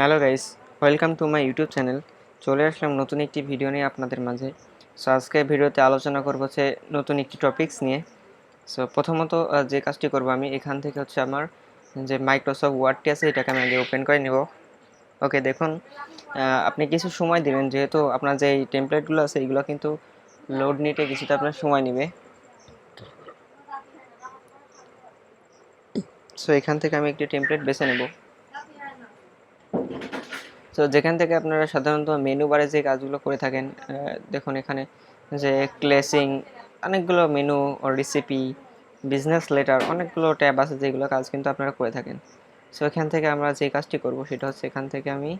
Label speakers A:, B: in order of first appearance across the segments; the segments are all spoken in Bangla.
A: Hello guys, welcome to my YouTube channel. চলে আসলাম নতুন একটি ভিডিও নিয়ে আপনাদের মাঝে। সো আজকে ভিডিওতে আলোচনা করবো হচ্ছে নতুন একটি টপিকস নিয়ে। সো প্রথমত যে কাজটি করব আমি এখান থেকে হচ্ছে আমার যে মাইক্রোসফট ওয়ার্ডটি আছে এটাকে আমি আগে ওপেন করে নেব। ওকে, দেখুন আপনি কিছু সময় দিবেন, যেহেতু আপনার যে টেমপ্লেটগুলো আছে এইগুলো কিন্তু লোড নিতে কিছুটা আপনার সময় নেবে। সো এখান থেকে আমি একটি টেমপ্লেট বেছে নেব। তো যেখান থেকে আপনারা সাধারণত মেনু বারে যে কাজগুলো করে থাকেন, দেখুন এখানে যে ক্লেসিং, অনেকগুলো মেনু ও রেসিপি, বিজনেস লেটার, অনেকগুলো ট্যাব আছে যেগুলো কাজ কিন্তু আপনারা করে থাকেন। সো এখান থেকে আমরা যে কাজটি করব সেটা হচ্ছে এখান থেকে আমি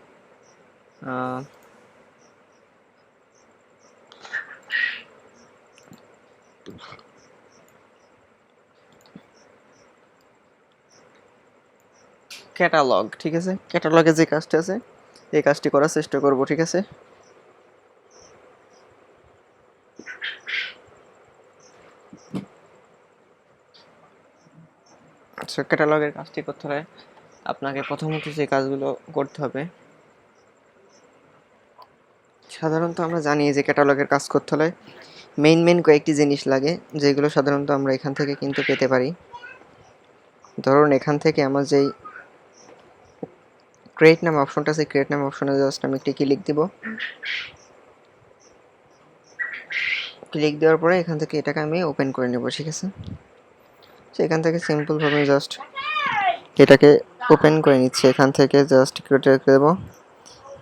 A: ক্যাটালগ, ঠিক আছে, ক্যাটালগে যে কাজটা আছে এই কাজটি করার চেষ্টা করব, ঠিক আছে। আচ্ছা, ক্যাটালগের কাজটি করতে হলে আপনাকে প্রথমত যে কাজগুলো করতে হবে, সাধারণত আমরা জানি যে ক্যাটালগের কাজ করতে হলে মেইন কয়েকটি জিনিস লাগে, যেগুলো সাধারণত আমরা এখান থেকে কিন্তু পেতে পারি। ধরুন এখান থেকে আমার যেই ক্রিয়েট নাম অপশনটা আছে, ক্রিয়েট নাম অপশনে জাস্ট আমি একটি ক্লিক দিব। ক্লিক দেওয়ার পরে এখান থেকে এটাকে আমি ওপেন করে নেব, ঠিক আছে। তো এখান থেকে সিম্পলভাবে জাস্ট এটাকে ওপেন করে নিচ্ছি। এখান থেকে জাস্ট কেটে দেব,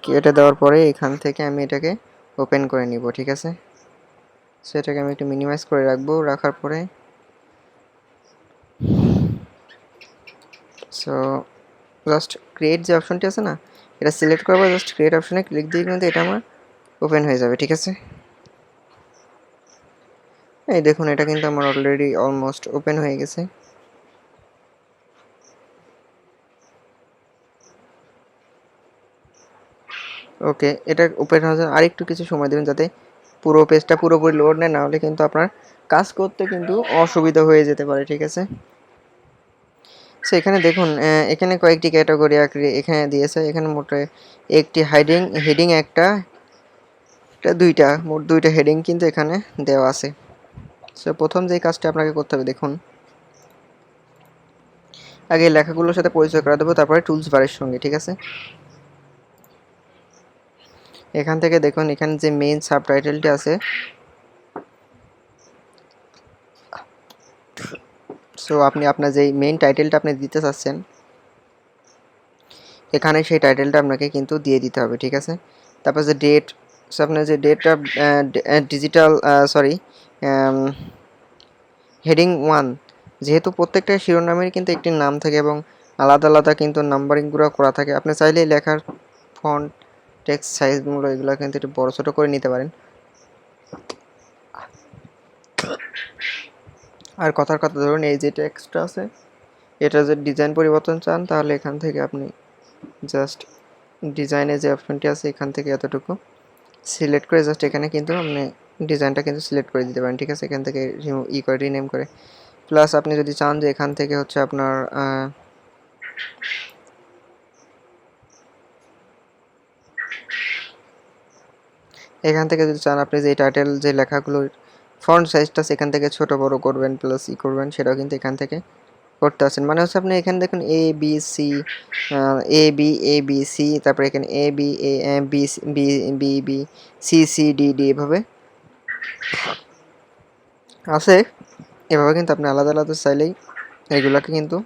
A: কেটে দেওয়ার পরে এখান থেকে আমি এটাকে ওপেন করে নিব, ঠিক আছে। সেটাকে আমি একটু মিনিমাইজ করে রাখবো, রাখার পরে সো জাস্ট ক্রিয়েট যে অপশনটি আছে না, এটা সিলেক্ট করবো, জাস্ট ক্রিয়েট অপশনে ক্লিক দিয়ে কিন্তু এটা আমার ওপেন হয়ে যাবে, ঠিক আছে। এই দেখুন এটা কিন্তু আমার অলরেডি অলমোস্ট ওপেন হয়ে গেছে। ওকে, এটা ওপেন হওয়ার জন্য আরেকটু কিছু সময় দেবেন, যাতে পুরো পেজটা পুরোপুরি লোড নেয়, না হলে কিন্তু আপনার কাজ করতে কিন্তু অসুবিধা হয়ে যেতে পারে, ঠিক আছে। সো এখানে দেখুন এখানে কয়েকটি ক্যাটাগরি এখানে দিয়েছে। এখানে মোট একটি হেডিং একটা দুইটা, মোট দুইটা হেডিং কিন্তু এখানে দেওয়া আছে। সো প্রথম যে কাজটা আপনাকে করতে হবে, দেখুন আগে লেখাগুলোর সাথে পরিচয় করা দেবো, তারপরে টুলস বারের সঙ্গে, ঠিক আছে। এখান থেকে দেখুন এখানে যে মেইন সাবটাইটেলটি আছে, সো আপনি আপনার যেই মেইন টাইটেলটা আপনি দিতে চাচ্ছেন এখানে সেই টাইটেলটা আপনাকে কিন্তু দিয়ে দিতে হবে, ঠিক আছে। তারপর যে ডেট, সো আপনার যে ডেটটা ডিজিটাল সরি হেডিং 1, যেহেতু প্রত্যেকটা শিরোনামের কিন্তু একটি নাম থাকে এবং আলাদা আলাদা কিন্তু নাম্বারিংগুলো করা থাকে, আপনি চাইলে লেখার ফন্ট, টেক্সট সাইজগুলো এগুলো কিন্তু একটু বড় ছোটো করে নিতে পারেন। আর কথার কথা, ধরুন এই যে টেক্সটটা আছে এটা যে ডিজাইন পরিবর্তন চান, তাহলে এখান থেকে আপনি জাস্ট ডিজাইনে যে অপশনটি আছে এখান থেকে এতটুকু সিলেক্ট করে জাস্ট এখানে কিন্তু আপনি ডিজাইনটা কিন্তু সিলেক্ট করে দিতে পারেন, ঠিক আছে। এখান থেকে করে রিনেম করে, প্লাস আপনি যদি চান যে এখান থেকে হচ্ছে আপনার এখান থেকে যদি চান আপনি যে টাইটেল যে লেখাগুলোর ফন্ট সাইজটা সেখান থেকে ছোট বড় করবেন, প্লাস করবেন, সেটাও কিন্তু এখান থেকে করতে আছেন। মানে হচ্ছে আপনি এখানে দেখুন A B C, A B C, তারপরে এখানে A B B B B B C C D D এভাবে আছে। এভাবে কিন্তু আপনি আলাদা আলাদা চাইলেই এগুলোকে কিন্তু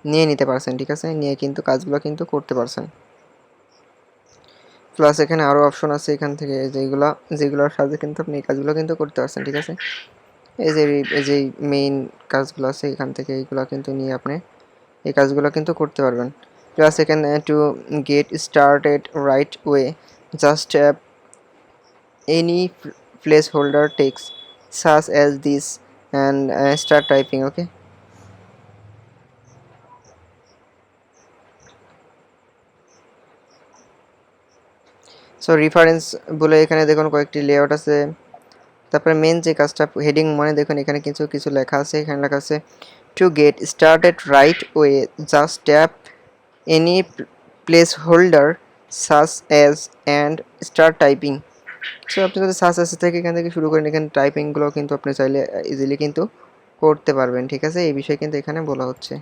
A: নিয়ে নিতে পারছেন, ঠিক আছে, নিয়ে কিন্তু কাজগুলো কিন্তু করতে পারছেন। প্লাস এখানে আরও অপশন আছে এখান থেকে যেগুলোর সাথে কিন্তু আপনি এই কাজগুলো কিন্তু করতে পারছেন, ঠিক আছে। এই যে মেইন কাজগুলো আছে এখান থেকে এইগুলো কিন্তু নিয়ে আপনি এই কাজগুলো কিন্তু করতে পারবেন। প্লাস এখানে to get started right away, just any place holder text such as this and start typing, okay. So reference বলে এখানে দেখুন কয়েকটি লেআউট আছে। তারপরে মেন যে কাজটা হেডিং মানে দেখুন এখানে কিছু কিছু লেখা আছে। এখানে লেখা আছে two get started right away just tap any place holder such as and start typing. So আপনি যদি সাস অ্যাজ থেকে এখান থেকে শুরু করেন, এখানে টাইপিংগুলো কিন্তু আপনি চাইলে ইজিলি কিন্তু করতে পারবেন, ঠিক আছে? এই বিষয়ে কিন্তু এখানে বলা হচ্ছে।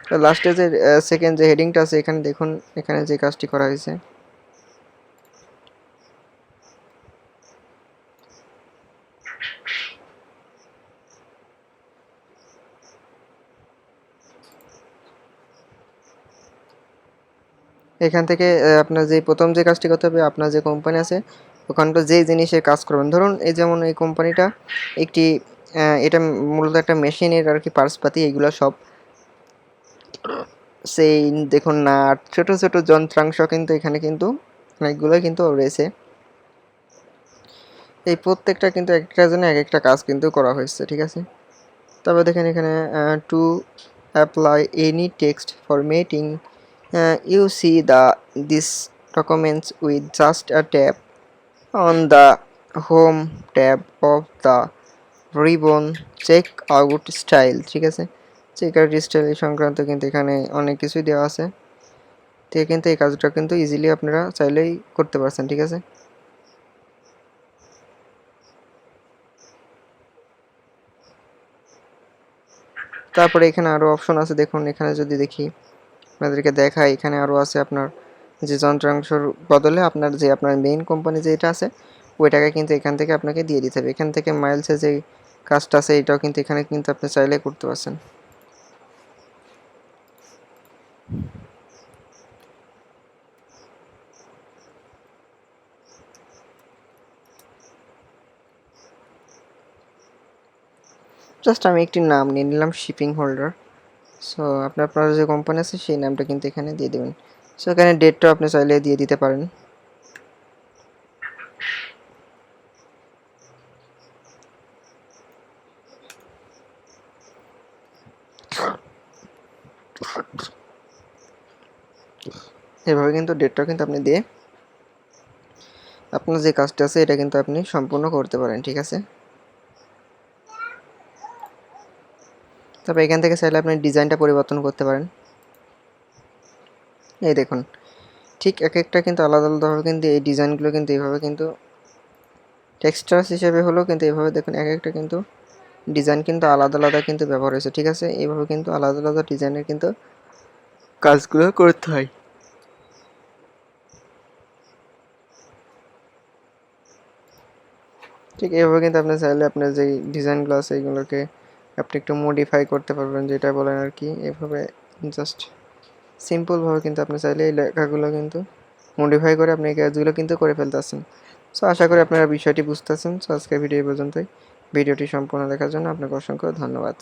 A: তো লাস্টে যে সেকেন্ড যে হেডিংটা আছে এখানে দেখুন, এখানে যে কাজটি করা হয়েছে, এখান থেকে আপনার যে প্রথম যে কাজটি করতে হবে, আপনার যে কোম্পানি আছে ওখানটা যে জিনিসের কাজ করবেন, ধরুন এই যেমন এই কোম্পানিটা একটি এটা মূলত একটা মেশিনের আর কি পার্টসপাতি, এগুলো সব সেই দেখুন নাট, ছোট ছোট যন্ত্রাংশ কিন্তু এখানে কিন্তু অনেকগুলো কিন্তু রয়েছে। এই প্রত্যেকটা কিন্তু একটা জন্য এক একটা কাজ কিন্তু করা হয়েছে, ঠিক আছে? তবে দেখেন এখানে to apply any text formatting you see these documents with just a tap on the home tab of the ribbon check out style, ঠিক আছে? চেক আউট স্টাইল সংক্রান্ত কিন্তু এখানে অনেক কিছুই দেওয়া আছে, তো কিন্তু এই কাজটা কিন্তু ইজিলি আপনারা চাইলেই করতে পারছেন, ঠিক আছে? তারপরে এখানে আরও অপশন আছে, দেখুন এখানে যদি দেখি আপনাদেরকে দেখাই, এখানে আরও আছে আপনার যে যন্ত্রাংশের বদলে আপনার যে আপনার মেইন কোম্পানি যেটা আছে ওই টাকা কিন্তু এখান থেকে আপনাকে দিয়ে দিতে হবে। এখান থেকে মাইলসে যে কাজটা আছে এটাও কিন্তু এখানে কিন্তু আপনি চাইলে করতে পারছেন। জাস্ট আমি একটি নাম নিয়ে নিলাম শিপিং হোল্ডার। সো আপনার যে কোম্পানি আছে সেই নামটা কিন্তু এখানে দিয়ে দেবেন। সো এখানে ডেটটাও আপনি চাইলে দিয়ে দিতে পারেন। এভাবে কিন্তু ডেটটাও কিন্তু আপনি দিয়ে আপনার যে কাজটা আছে এটা কিন্তু আপনি সম্পূর্ণ করতে পারেন, ঠিক আছে? তারপর এখান থেকে চাইলে আপনি ডিজাইনটা পরিবর্তন করতে পারেন। এই দেখুন ঠিক এক একটা কিন্তু আলাদা আলাদাভাবে কিন্তু এই ডিজাইনগুলো কিন্তু এইভাবে কিন্তু টেক্সচার্স হিসেবে হলেও কিন্তু এইভাবে দেখুন এক একটা কিন্তু ডিজাইন কিন্তু আলাদা আলাদা কিন্তু ব্যবহার হয়েছে, ঠিক আছে? এইভাবে কিন্তু আলাদা আলাদা ডিজাইনের কিন্তু কাজগুলো করতে হয়। ঠিক এইভাবে কিন্তু আপনি চাইলে আপনার যেই ডিজাইনগুলো আছে এইগুলোকে আপনি একটু মডিফাই করতে পারবেন, যেটা বলেন আর কি। এভাবে জাস্ট সিম্পলভাবে কিন্তু আপনি চাইলে এই লেখাগুলো কিন্তু মডিফাই করে আপনি এই কাজগুলো কিন্তু করে ফেলতেছেন। সো আশা করি আপনারা বিষয়টি বুঝতেছেন। সো আজকের ভিডিও পর্যন্তই। ভিডিওটি সম্পূর্ণ দেখার জন্য আপনাকে অসংখ্য ধন্যবাদ।